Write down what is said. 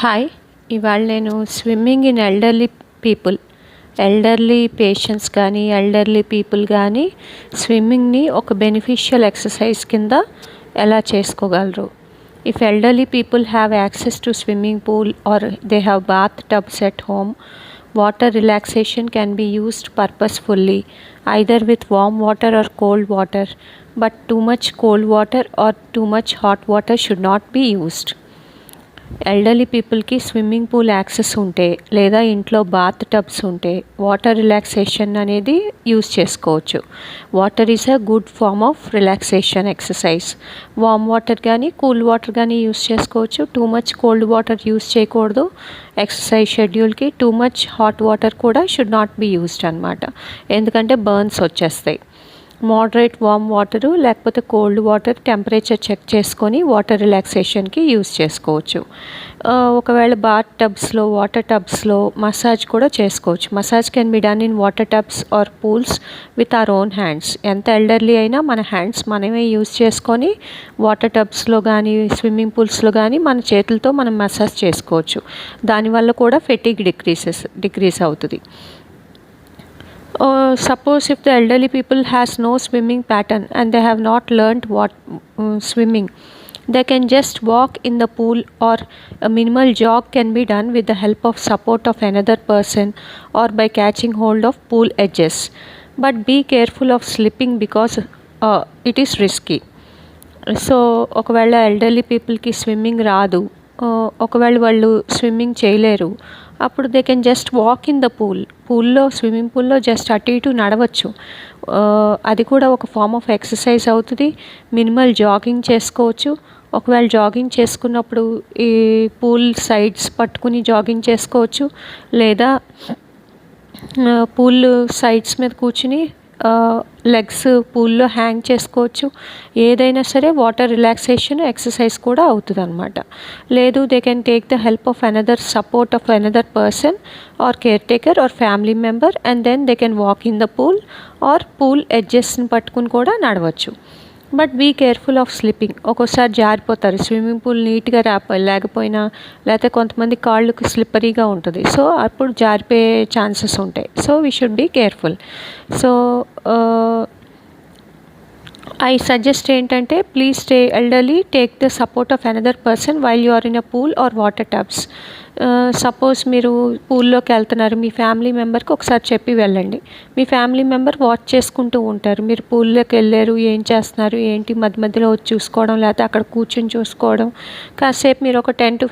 Hi, ఇవాళ నేను swimming in elderly patients కానీ ఎల్డర్లీ పీపుల్ కానీ స్విమ్మింగ్ని ఒక బెనిఫిషియల్ ఎక్సర్సైజ్ కింద ఎలా చేసుకోగలరు. If elderly people have access to swimming pool or they have bath tubs at home, water relaxation can be used purposefully either with warm water or cold water, but too much cold water or too much hot water should not be used. Elderly పీపుల్కి swimming pool access ఉంటే లేదా ఇంట్లో bath tubs ఉంటే water relaxation అనేది use చేసుకోవచ్చు. Water is a good form of relaxation exercise. Warm water కానీ cool water కానీ use చేసుకోవచ్చు. Too much cold water use చేయకూడదు ఎక్సర్సైజ్ షెడ్యూల్కి. టూ మచ్ హాట్ వాటర్ కూడా షుడ్ నాట్ బి యూస్డ్ అనమాట, ఎందుకంటే బర్న్స్ వచ్చేస్తాయి. మోడరేట్ వామ్ వాటరు లేకపోతే కోల్డ్ వాటర్ టెంపరేచర్ చెక్ చేసుకొని వాటర్ రిలాక్సేషన్కి యూస్ చేసుకోవచ్చు. ఒకవేళ బాత్ టబ్స్లో వాటర్ టబ్స్లో మసాజ్ కూడా చేసుకోవచ్చు. Massage can be done in water tubs or pools with our own hands. ఎంత ఎల్డర్లీ అయినా మన హ్యాండ్స్ మనమే యూస్ చేసుకొని వాటర్ టబ్స్లో కానీ స్విమ్మింగ్ పూల్స్లో కానీ మన చేతులతో మనం మసాజ్ చేసుకోవచ్చు. దానివల్ల కూడా ఫెటిగ్ డిక్రీస్ అవుతుంది. Suppose if the elderly people has no swimming pattern and they have not learnt swimming, they can just walk in the pool, or a minimal jog can be done with the help of support of another person or by catching hold of pool edges. But be careful of slipping because it is risky. So ఒకవేళ elderly పీపుల్కి swimming రాదు, ఒకవేళ వాళ్ళు swimming చేయలేరు, అప్పుడు they can just walk in the పూల్లో swimming పూల్లో just అటు ఇటు నడవచ్చు. అది కూడా ఒక ఫార్మ్ ఆఫ్ ఎక్సర్సైజ్ అవుతుంది. మినిమల్ జాగింగ్ చేసుకోవచ్చు. ఒకవేళ జాగింగ్ చేసుకున్నప్పుడు ఈ పూల్ సైడ్స్ పట్టుకుని జాగింగ్ చేసుకోవచ్చు, లేదా పూల్ సైడ్స్ మీద కూర్చుని లెగ్స్ పూల్లో హ్యాంగ్ చేసుకోవచ్చు. ఏదైనా సరే వాటర్ రిలాక్సేషన్ ఎక్సర్సైజ్ కూడా అవుతుంది అనమాట. లేదు, they can take the help of support of another person or caretaker or family member and then they can walk in the pool or pool ఎడ్జెస్ని పట్టుకుని కూడా నడవచ్చు. But be careful of slipping. ఒక్కోసారి జారిపోతారు. Swimming pool నీట్గా లేకపోయినా, లేకపోతే కొంతమంది కాళ్ళకు స్లిప్పరీగా ఉంటుంది, సో అప్పుడు జారిపోయే ఛాన్సెస్ ఉంటాయి. So we should be careful. So I suggest ఏంటంటే, please stay elderly, take the support of another person while you are in a pool or water tubs. Suppose మీరు పూల్లోకి వెళ్తున్నారు, మీ ఫ్యామిలీ మెంబర్కి ఒకసారి చెప్పి వెళ్ళండి. మీ ఫ్యామిలీ మెంబర్ వాచ్ చేసుకుంటూ ఉంటారు. మీరు పూల్లోకి వెళ్ళారు, ఏం చేస్తున్నారు ఏంటి, మధ్య మధ్యలో వచ్చి చూసుకోవడం, లేకపోతే అక్కడ కూర్చొని చూసుకోవడం. కాసేపు మీరు ఒక 10 to